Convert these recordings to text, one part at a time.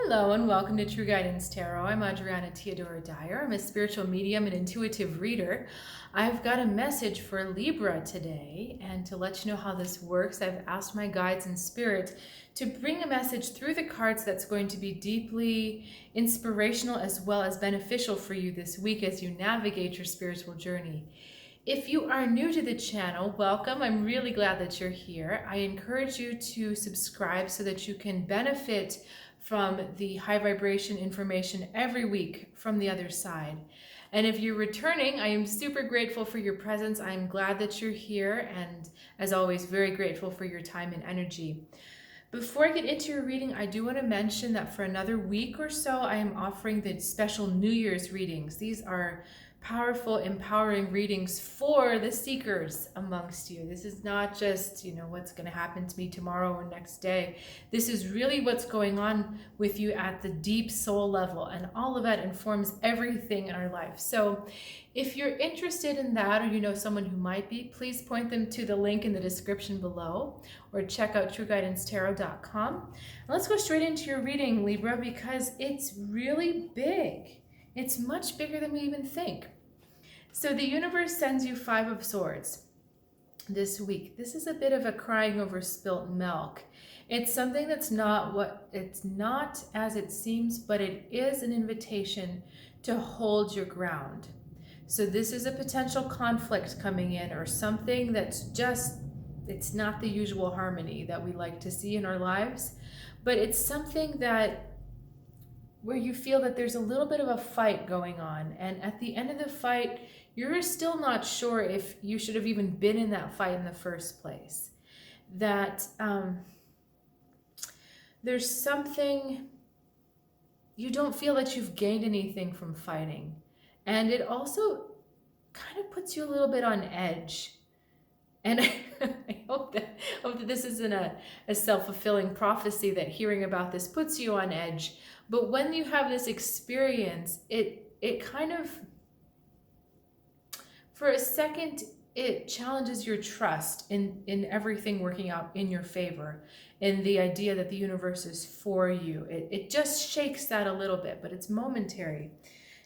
Hello and welcome to True Guidance Tarot. I'm Adriana Teodoro-Dier. I'm a spiritual medium and intuitive reader. I've got a message for Libra today, and to let you know how this works, I've asked my guides and spirit to bring a message through the cards that's going to be deeply inspirational as well as beneficial for you this week as you navigate your spiritual journey. If you are new to the channel, welcome. I'm really glad that you're here. I encourage you to subscribe so that you can benefit from the high vibration information every week from the other side. And if you're returning, I am super grateful for your presence. I'm glad that you're here, and as always, very grateful for your time and energy. Before I get into your reading, I do want to mention that for another week or so, I am offering the special New Year's readings. These are powerful, empowering readings for the seekers amongst you. This is not just, what's going to happen to me tomorrow or next day. This is really what's going on with you at the deep soul level, and all of that informs everything in our life. So if you're interested in that, or you know someone who might be, please point them to the link in the description below, or check out trueguidancetarot.com. Let's go straight into your reading, Libra, because it's really big. It's much bigger than we even think. So the universe sends you 5 of Swords this week. This is a bit of a crying over spilt milk. It's something that's it's not as it seems, but it is an invitation to hold your ground. So this is a potential conflict coming in, or something that's it's not the usual harmony that we like to see in our lives, but it's something where you feel that there's a little bit of a fight going on, and at the end of the fight, you're still not sure if you should have even been in that fight in the first place. That there's something, you don't feel that you've gained anything from fighting. And it also kind of puts you a little bit on edge. And I hope that this isn't a self-fulfilling prophecy, that hearing about this puts you on edge. But when you have this experience, it kind of, for a second, it challenges your trust in everything working out in your favor, in the idea that the universe is for you. It just shakes that a little bit, but it's momentary.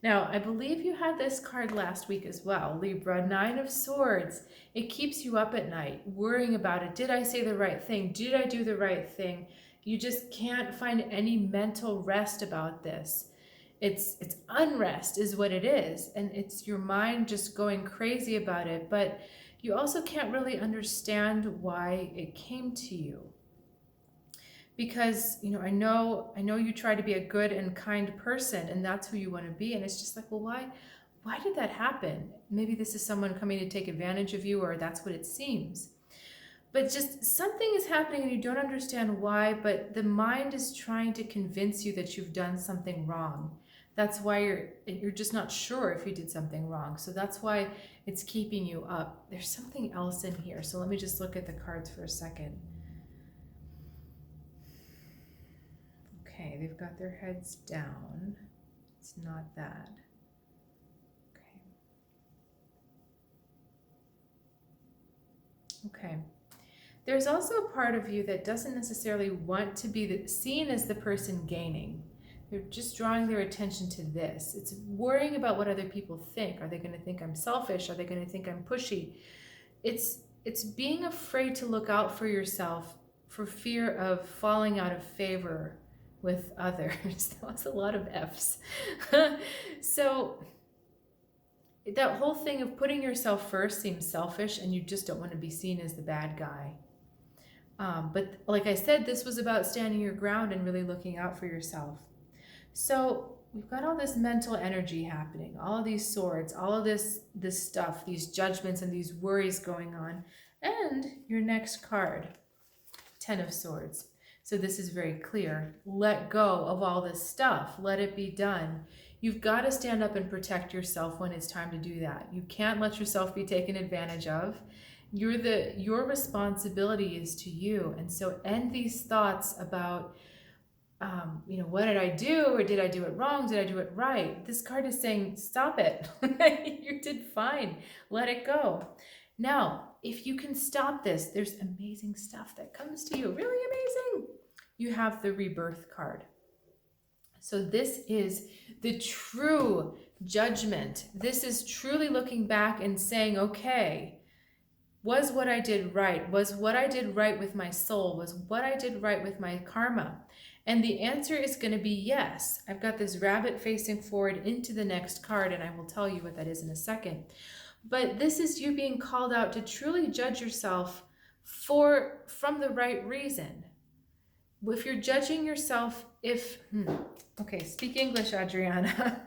Now, I believe you had this card last week as well, Libra, 9 of Swords. It keeps you up at night, worrying about it. Did I say the right thing? Did I do the right thing? You just can't find any mental rest about this. It's unrest is what it is, and it's your mind just going crazy about it, but you also can't really understand why it came to you. Because, I know you try to be a good and kind person, and that's who you want to be. And it's just like, well, why did that happen? Maybe this is someone coming to take advantage of you, or that's what it seems. But just something is happening and you don't understand why, but the mind is trying to convince you that you've done something wrong. That's why you're just not sure if you did something wrong. So that's why it's keeping you up. There's something else in here. So let me just look at the cards for a second. Okay, they've got their heads down. It's not that. Okay. There's also a part of you that doesn't necessarily want to be seen as the person gaining. They're just drawing their attention to this. It's worrying about what other people think. Are they going to think I'm selfish? Are they going to think I'm pushy? It's being afraid to look out for yourself for fear of falling out of favor with others. That's a lot of F's. So that whole thing of putting yourself first seems selfish, and you just don't want to be seen as the bad guy. But like I said, this was about standing your ground and really looking out for yourself. So we've got all this mental energy happening, all of these swords, all of this stuff, these judgments and these worries going on. And your next card, 10 of Swords. So this is very clear. Let go of all this stuff. Let it be done. You've got to stand up and protect yourself when it's time to do that. You can't let yourself be taken advantage of. Your responsibility is to you. And so end these thoughts about, what did I do? Or did I do it wrong? Did I do it right? This card is saying, stop it. You did fine. Let it go. Now, if you can stop this, there's amazing stuff that comes to you. Really amazing. You have the Rebirth card. So this is the true judgment. This is truly looking back and saying, okay, was what I did right? Was what I did right with my soul? Was what I did right with my karma? And the answer is going to be yes. I've got this rabbit facing forward into the next card, and I will tell you what that is in a second. But this is you being called out to truly judge yourself from the right reason. If you're judging yourself, okay, speak English, Adriana.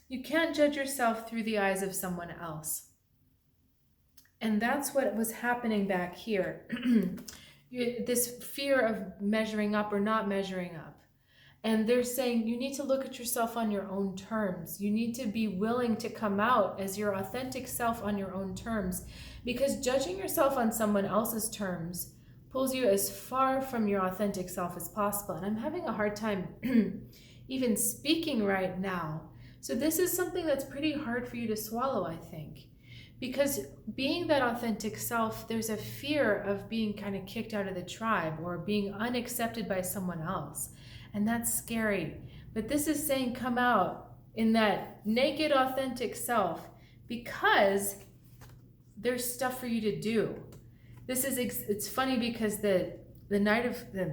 You can't judge yourself through the eyes of someone else. And that's what was happening back here. This fear of measuring up or not measuring up. And they're saying you need to look at yourself on your own terms. You need to be willing to come out as your authentic self on your own terms. Because judging yourself on someone else's terms pulls you as far from your authentic self as possible. And I'm having a hard time even speaking right now. So this is something that's pretty hard for you to swallow, I think. Because being that authentic self, there's a fear of being kind of kicked out of the tribe or being unaccepted by someone else. And that's scary. But this is saying come out in that naked, authentic self because there's stuff for you to do. It's funny because the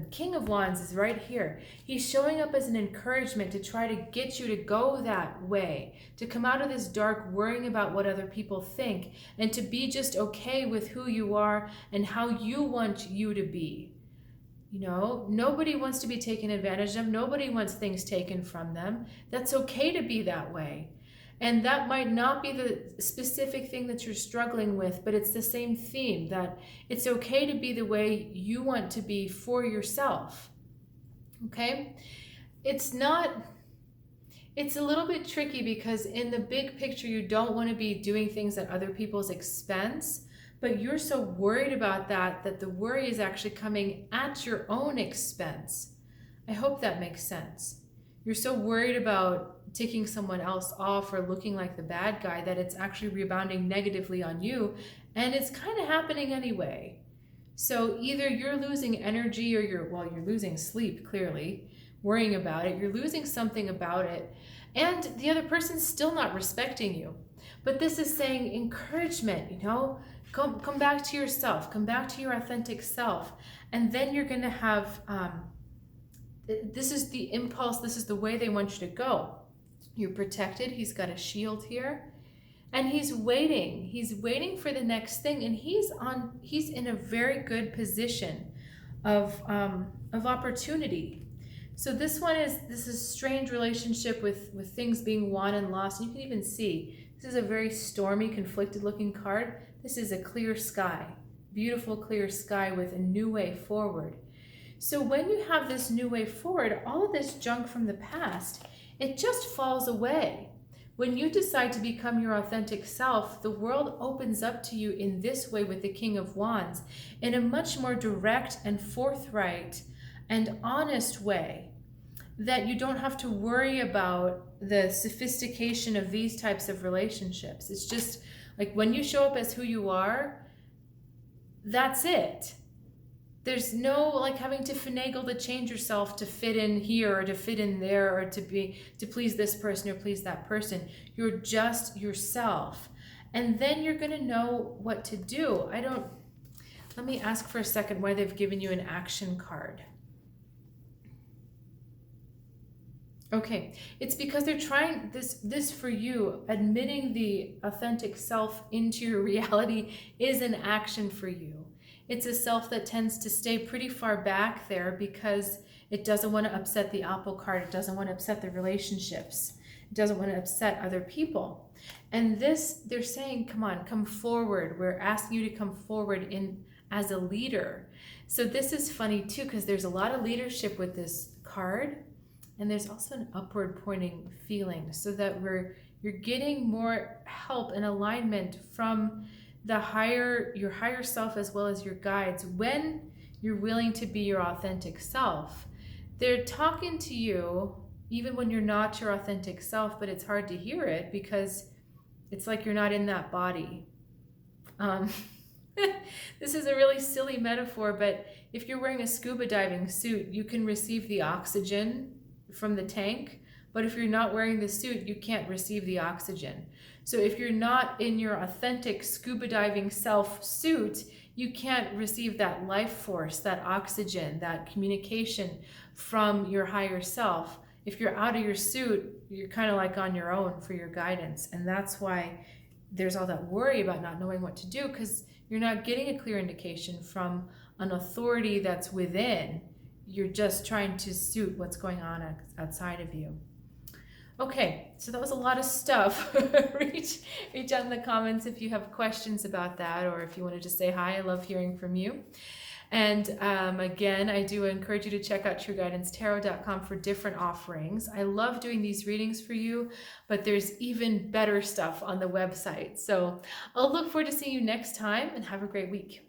King of Wands is right here. He's showing up as an encouragement to try to get you to go that way, to come out of this dark worrying about what other people think, and to be just okay with who you are and how you want you to be. You know, nobody wants to be taken advantage of. Nobody wants things taken from them. That's okay to be that way. And that might not be the specific thing that you're struggling with, but it's the same theme, that it's okay to be the way you want to be for yourself. Okay? It's a little bit tricky because in the big picture, you don't want to be doing things at other people's expense, but you're so worried about that the worry is actually coming at your own expense. I hope that makes sense. You're so worried about ticking someone else off or looking like the bad guy that it's actually rebounding negatively on you, and it's kind of happening anyway. So either you're losing energy or you're losing sleep, clearly, worrying about it. You're losing something about it, and the other person's still not respecting you. But this is saying encouragement, you know, come back to yourself, come back to your authentic self, and then you're going to have, this is the impulse, this is the way they want you to go. You're protected. He's got a shield here, and he's waiting for the next thing, and he's in a very good position of opportunity. So this is strange relationship with things being won and lost. And you can even see this is a very stormy, conflicted looking card. This is a clear sky, beautiful clear sky with a new way forward. So when you have this new way forward, all of this junk from the past, it just falls away. When you decide to become your authentic self, the world opens up to you in this way with the King of Wands, in a much more direct and forthright and honest way, that you don't have to worry about the sophistication of these types of relationships. It's just like when you show up as who you are, that's it. There's no like having to finagle to change yourself to fit in here or to fit in there or to please this person or please that person. You're just yourself. And then you're going to know what to do. Let me ask for a second why they've given you an action card. Okay, it's because they're trying this for you. Admitting the authentic self into your reality is an action for you. It's a self that tends to stay pretty far back there because it doesn't want to upset the apple cart. It doesn't want to upset the relationships. It doesn't want to upset other people. And this, they're saying, come on, come forward. We're asking you to come forward as a leader. So this is funny too, because there's a lot of leadership with this card. And there's also an upward pointing feeling, so that you're getting more help and alignment from your higher self as well as your guides when you're willing to be your authentic self. They're talking to you even when you're not your authentic self, but it's hard to hear it because it's like you're not in that body. This is a really silly metaphor, but if you're wearing a scuba diving suit, you can receive the oxygen from the tank. But if you're not wearing the suit, you can't receive the oxygen. So if you're not in your authentic scuba diving self suit, you can't receive that life force, that oxygen, that communication from your higher self. If you're out of your suit, you're kind of like on your own for your guidance. And that's why there's all that worry about not knowing what to do, because you're not getting a clear indication from an authority that's within. You're just trying to suit what's going on outside of you. Okay, so that was a lot of stuff. reach out in the comments if you have questions about that, or if you want to just say hi. I love hearing from you. And again, I do encourage you to check out trueguidancetarot.com for different offerings. I love doing these readings for you, but there's even better stuff on the website. So I'll look forward to seeing you next time, and have a great week.